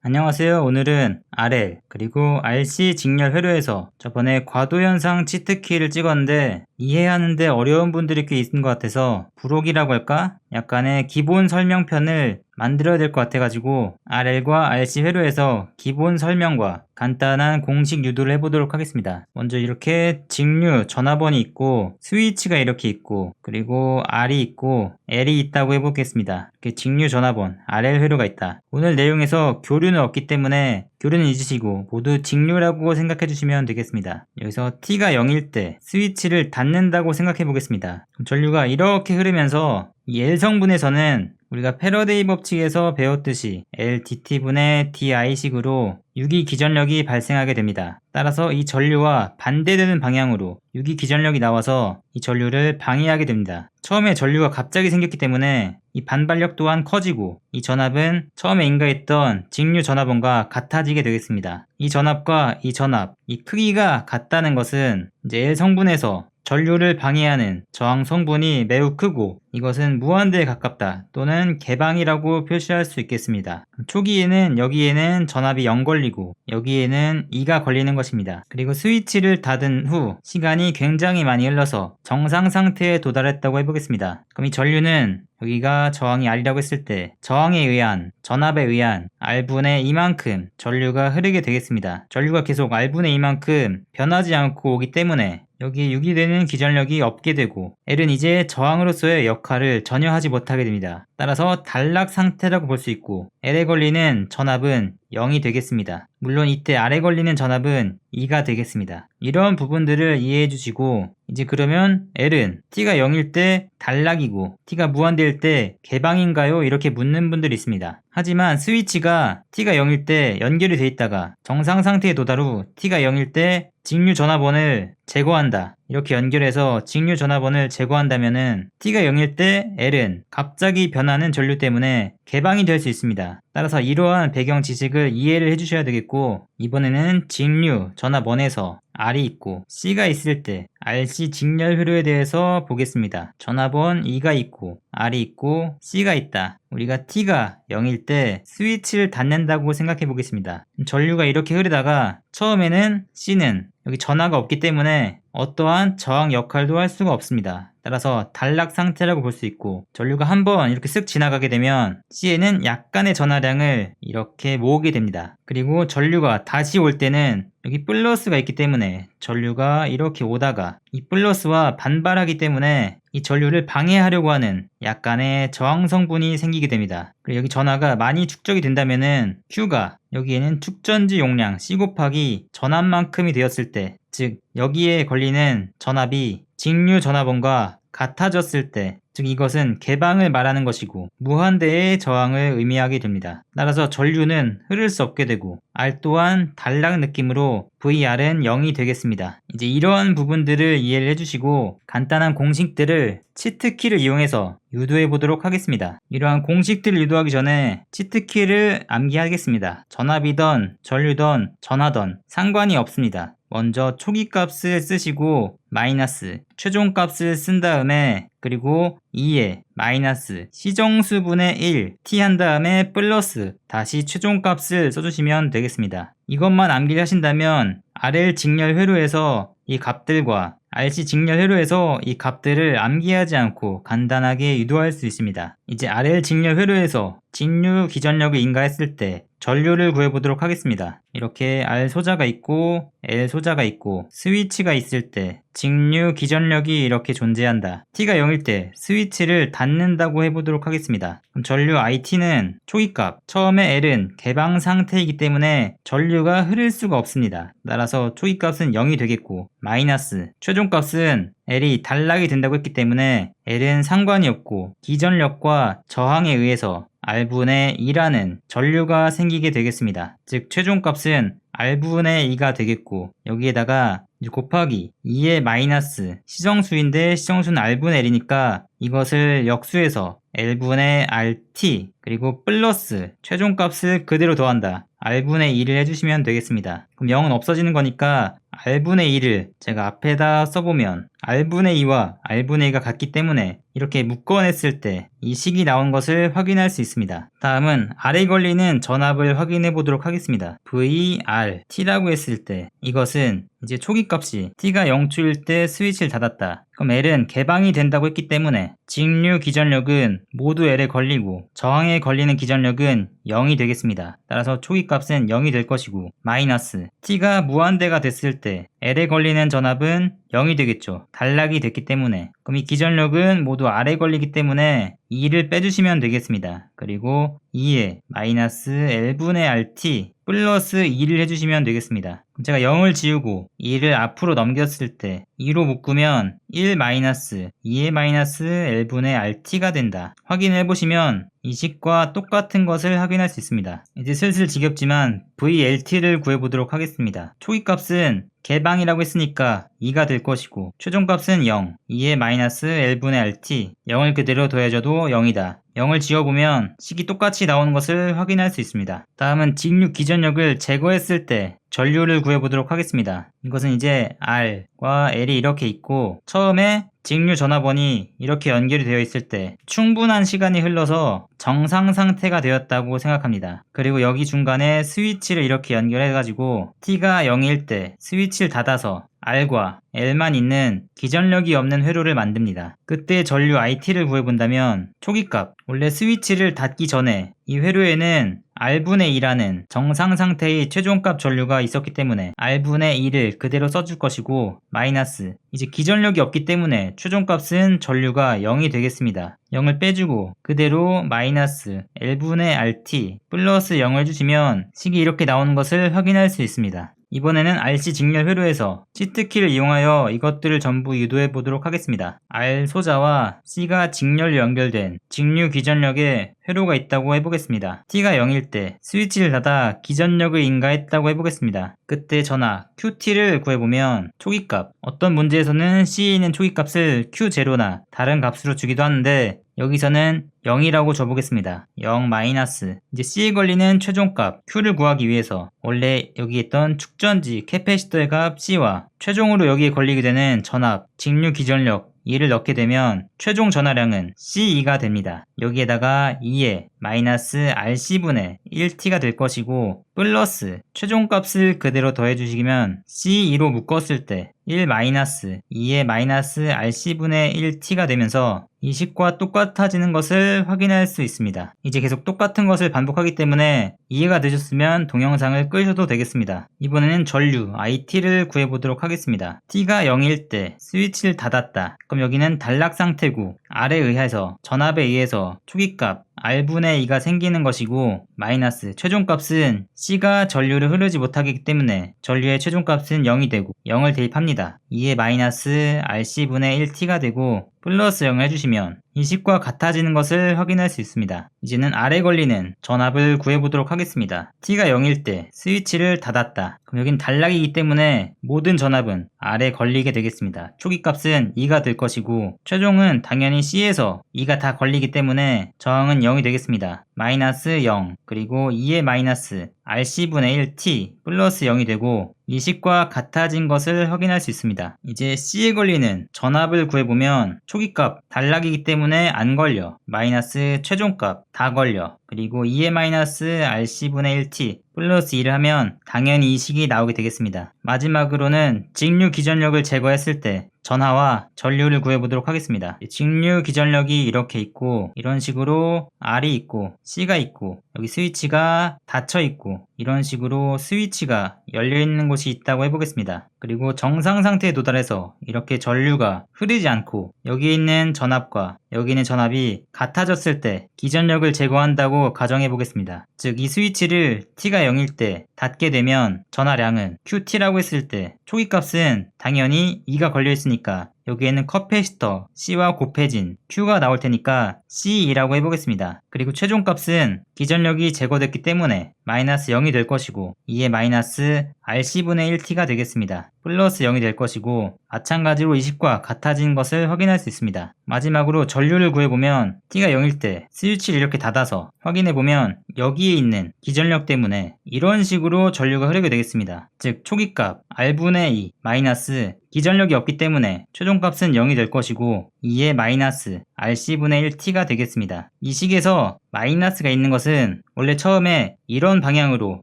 안녕하세요. 오늘은 RL 그리고 RC 직렬 회로에서 저번에 과도현상 치트키를 찍었는데 이해하는데 어려운 분들이 꽤 있는 것 같아서 부록이라고 할까? 약간의 기본 설명편을 만들어야 될 것 같아가지고 RL과 RC 회로에서 기본 설명과 간단한 공식 유도를 해보도록 하겠습니다. 먼저 이렇게 직류 전화번이 있고 스위치가 이렇게 있고 그리고 R이 있고 L이 있다고 해보겠습니다. 이렇게 직류 전화번 RL 회로가 있다. 오늘 내용에서 교류는 없기 때문에 교류는 잊으시고 모두 직류라고 생각해 주시면 되겠습니다. 여기서 T가 0일 때 스위치를 닫는다고 생각해 보겠습니다. 전류가 이렇게 흐르면서 이 L성분에서는 우리가 패러데이 법칙에서 배웠듯이 LdT분의 di식으로 유기기전력이 발생하게 됩니다. 따라서 이 전류와 반대되는 방향으로 유기기전력이 나와서 이 전류를 방해하게 됩니다. 처음에 전류가 갑자기 생겼기 때문에 이 반발력 또한 커지고 이 전압은 처음에 인가했던 직류 전압원과 같아지게 되겠습니다. 이 전압과 이 전압, 이 크기가 같다는 것은 이제 L성분에서 전류를 방해하는 저항 성분이 매우 크고 이것은 무한대에 가깝다 또는 개방이라고 표시할 수 있겠습니다. 초기에는 여기에는 전압이 0 걸리고 여기에는 2가 걸리는 것입니다. 그리고 스위치를 닫은 후 시간이 굉장히 많이 흘러서 정상 상태에 도달했다고 해보겠습니다. 그럼 이 전류는 여기가 저항이 R이라고 했을 때 저항에 의한 전압에 의한 R분의 이만큼 전류가 흐르게 되겠습니다. 전류가 계속 R분의 이만큼 변하지 않고 오기 때문에 여기에 유기되는 기전력이 없게 되고 L은 이제 저항으로서의 역할을 전혀 하지 못하게 됩니다. 따라서 단락 상태라고 볼 수 있고 L에 걸리는 전압은 0이 되겠습니다. 물론 이때 R에 걸리는 전압은 2가 되겠습니다. 이런 부분들을 이해해 주시고 이제 그러면 L은 T가 0일 때 단락이고 T가 무한대일 때 개방인가요? 이렇게 묻는 분들이 있습니다. 하지만 스위치가 T가 0일 때 연결이 돼 있다가 정상 상태에 도달 후 T가 0일 때 직류 전압원을 제거한다. 이렇게 연결해서 직류 전압원을 제거한다면은 T가 0일 때 L은 갑자기 변하는 전류 때문에 개방이 될 수 있습니다. 따라서 이러한 배경 지식을 이해를 해주셔야 되겠고 이번에는 직류 전압원에서 R이 있고 C가 있을 때 RC 직렬 회로에 대해서 보겠습니다. 전압원 2가 있고 R이 있고 C가 있다. 우리가 T가 0일 때 스위치를 닫는다고 생각해 보겠습니다. 전류가 이렇게 흐르다가 처음에는 C는 여기 전하가 없기 때문에 어떠한 저항 역할도 할 수가 없습니다. 따라서 단락 상태라고 볼 수 있고 전류가 한번 이렇게 쓱 지나가게 되면 C에는 약간의 전하량을 이렇게 모으게 됩니다. 그리고 전류가 다시 올 때는 여기 플러스가 있기 때문에 전류가 이렇게 오다가 이 플러스와 반발하기 때문에 이 전류를 방해하려고 하는 약간의 저항 성분이 생기게 됩니다. 그리고 여기 전하가 많이 축적이 된다면은 Q가 여기에는 축전지 용량 C 곱하기 전압만큼이 되었을 때, 즉 여기에 걸리는 전압이 직류 전압원과 같아졌을 때, 즉 이것은 개방을 말하는 것이고 무한대의 저항을 의미하게 됩니다. 따라서 전류는 흐를 수 없게 되고 R 또한 단락 느낌으로 VR은 0이 되겠습니다. 이제 이러한 부분들을 이해를 해주시고 간단한 공식들을 치트키를 이용해서 유도해 보도록 하겠습니다. 이러한 공식들을 유도하기 전에 치트키를 암기하겠습니다. 전압이던 전류던 전하던 상관이 없습니다. 먼저 초기 값을 쓰시고 마이너스 최종 값을 쓴 다음에 그리고 2에 마이너스 시정수분의 1 t 한 다음에 플러스 다시 최종 값을 써주시면 되겠습니다. 이것만 암기를 하신다면 RL 직렬 회로에서 이 값들과 RC 직렬 회로에서 이 값들을 암기하지 않고 간단하게 유도할 수 있습니다. 이제 RL 직렬 회로에서 직류 기전력을 인가했을 때 전류를 구해보도록 하겠습니다. 이렇게 R 소자가 있고 L 소자가 있고 스위치가 있을 때 직류 기전력이 이렇게 존재한다. T가 0일 때 스위치를 닫는다고 해보도록 하겠습니다. 그럼 전류 IT는 초기값, 처음에 L은 개방 상태이기 때문에 전류가 흐를 수가 없습니다. 따라서 초기값은 0이 되겠고 마이너스 최종값은 L이 단락이 된다고 했기 때문에 L은 상관이 없고 기전력과 저항에 의해서 R분의 2라는 전류가 생기게 되겠습니다. 즉 최종값은 R분의 2가 되겠고 여기에다가 곱하기 2의 마이너스 시정수인데 시정수는 R분의 L이니까 이것을 역수해서 L분의 RT 그리고 플러스 최종값을 그대로 더한다. R분의 2를 해주시면 되겠습니다. 그럼 0은 없어지는 거니까 R분의 2를 제가 앞에다 써보면 R분의 2와 R분의 2가 같기 때문에 이렇게 묶어냈을 때 이 식이 나온 것을 확인할 수 있습니다. 다음은 R에 걸리는 전압을 확인해 보도록 하겠습니다. VR, T라고 했을 때 이것은 이제 초기값이 T가 0초일 때 스위치를 닫았다. 그럼 L은 개방이 된다고 했기 때문에 직류 기전력은 모두 L에 걸리고 저항에 걸리는 기전력은 0이 되겠습니다. 따라서 초기값은 0이 될 것이고 마이너스 T가 무한대가 됐을 때 L에 걸리는 전압은 0이 되겠죠. 단락이 됐기 때문에. 그럼 이 기전력은 모두 R에 걸리기 때문에 2를 빼주시면 되겠습니다. 그리고 2에 마이너스 L분의 RT 플러스 2를 해주시면 되겠습니다. 그럼 제가 0을 지우고 2를 앞으로 넘겼을 때 2로 묶으면 1 마이너스 2의 마이너스 L분의 RT가 된다. 확인해 보시면 이 식과 똑같은 것을 확인할 수 있습니다. 이제 슬슬 지겹지만 VLT를 구해보도록 하겠습니다. 초기값은 개방이라고 했으니까 2가 될 것이고 최종값은 0, 2의 마이너스 L분의 RT 0을 그대로 더해줘도 0이다. 0을 지워보면 식이 똑같이 나오는 것을 확인할 수 있습니다. 다음은 직류 기전력을 제거했을 때 전류를 구해보도록 하겠습니다. 이것은 이제 R과 L이 이렇게 있고 처음에 직류 전압원이 이렇게 연결이 되어 있을 때 충분한 시간이 흘러서 정상 상태가 되었다고 생각합니다. 그리고 여기 중간에 스위치를 이렇게 연결해가지고 T가 0일 때 스위치를 닫아서 R과 L만 있는 기전력이 없는 회로를 만듭니다. 그때 전류 IT를 구해본다면 초기값, 원래 스위치를 닫기 전에 이 회로에는 R분의 2라는 정상 상태의 최종값 전류가 있었기 때문에 R분의 2를 그대로 써줄 것이고 마이너스 이제 기전력이 없기 때문에 최종값은 전류가 0이 되겠습니다. 0을 빼주고 그대로 마이너스 L분의 RT 플러스 0을 주시면 식이 이렇게 나오는 것을 확인할 수 있습니다. 이번에는 RC 직렬 회로에서 시트키를 이용하여 이것들을 전부 유도해 보도록 하겠습니다. R 소자와 C가 직렬로 연결된 직류 기전력에 회로가 있다고 해보겠습니다. T가 0일 때 스위치를 닫아 기전력을 인가했다고 해보겠습니다. 그때 전압 QT를 구해보면 초기값, 어떤 문제에서는 C에 있는 초기값을 Q0나 다른 값으로 주기도 하는데 여기서는 0이라고 줘보겠습니다. 0 마이너스 이제 C에 걸리는 최종값 Q를 구하기 위해서 원래 여기 있던 축전지 캐패시터의 값 C와 최종으로 여기에 걸리게 되는 전압 직류 기전력 2를 넣게 되면 최종 전하량은 C2가 됩니다. 여기에다가 2에 마이너스 RC분의 1T가 될 것이고 플러스 최종값을 그대로 더해주시면 C2로 묶었을 때 1 마이너스 2의 마이너스 RC분의 1T가 되면서 이 식과 똑같아지는 것을 확인할 수 있습니다. 이제 계속 똑같은 것을 반복하기 때문에 이해가 되셨으면 동영상을 끄셔도 되겠습니다. 이번에는 전류 IT를 구해보도록 하겠습니다. T가 0일 때 스위치를 닫았다. 그럼 여기는 단락 상태고 R에 의해서 전압에 의해서 초기값 R분의 2가 생기는 것이고 마이너스 최종값은 C가 전류를 흐르지 못하기 때문에 전류의 최종값은 0이 되고 0을 대입합니다. 2의 마이너스 RC분의 1T가 되고 플러스 0을 해주시면 이 식과 같아지는 것을 확인할 수 있습니다. 이제는 R에 걸리는 전압을 구해보도록 하겠습니다. T가 0일 때 스위치를 닫았다. 그럼 여긴 단락이기 때문에 모든 전압은 R에 걸리게 되겠습니다. 초기값은 2가 될 것이고 최종은 당연히 C에서 2가 다 걸리기 때문에 저항은 0이 되겠습니다. 마이너스 0 그리고 2의 마이너스 RC분의 1T 플러스 0이 되고 이 식과 같아진 것을 확인할 수 있습니다. 이제 C에 걸리는 전압을 구해보면 초기값 단락이기 때문에 안 걸려. 마이너스 최종값 다 걸려. 그리고 2의 마이너스 RC분의 1T 플러스 2를 하면 당연히 이 식이 나오게 되겠습니다. 마지막으로는 직류 기전력을 제거했을 때 전하와 전류를 구해보도록 하겠습니다. 직류 기전력이 이렇게 있고 이런 식으로 R이 있고 C가 있고 여기 스위치가 닫혀 있고 이런 식으로 스위치가 열려있는 곳이 있다고 해보겠습니다. 그리고 정상 상태에 도달해서 이렇게 전류가 흐르지 않고 여기에 있는 전압과 여기 있는 전압이 같아졌을 때 기전력을 제거한다고 가정해 보겠습니다. 즉 이 스위치를 T가 0일 때 닫게 되면 전하량은 QT라고 했을 때 초기값은 당연히 2가 걸려 있으니까 여기에는 커패시터 C와 곱해진 Q가 나올 테니까 C2라고 해보겠습니다. 그리고 최종값은 기전력이 제거됐기 때문에 마이너스 0이 될 것이고 2의 마이너스 RC분의 1T가 되겠습니다. 플러스 0이 될 것이고 마찬가지로 20과 같아진 것을 확인할 수 있습니다. 마지막으로 전류를 구해보면 T가 0일 때 스위치를 이렇게 닫아서 확인해보면 여기에 있는 기전력 때문에 이런 식으로 전류가 흐르게 되겠습니다. 즉 초기값 R분의 2 마이너스 기전력이 없기 때문에 최종값은 0이 될 것이고 2의 마이너스 RC분의 1T가 되겠습니다. 이 식에서 마이너스가 있는 것은 원래 처음에 이런 방향으로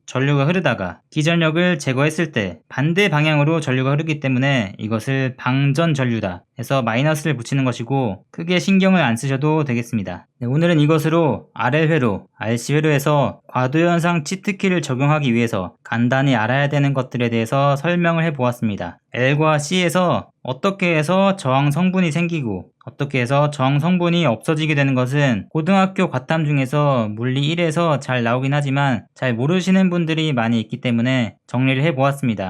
전류가 흐르다가 기전력을 제거했을 때 반대 방향으로 전류가 흐르기 때문에 이것을 방전 전류다 해서 마이너스를 붙이는 것이고 크게 신경을 안 쓰셔도 되겠습니다. 네, 오늘은 이것으로 RL회로, RC회로에서 과도현상 치트키를 적용하기 위해서 간단히 알아야 되는 것들에 대해서 설명을 해보았습니다. L과 C에서 어떻게 해서 저항 성분이 생기고 어떻게 해서 저항 성분이 없어지게 되는 것은 고등학교 과탐 중에서 물리 1에서 잘 나오긴 하지만 잘 모르시는 분들이 많이 있기 때문에 정리를 해보았습니다.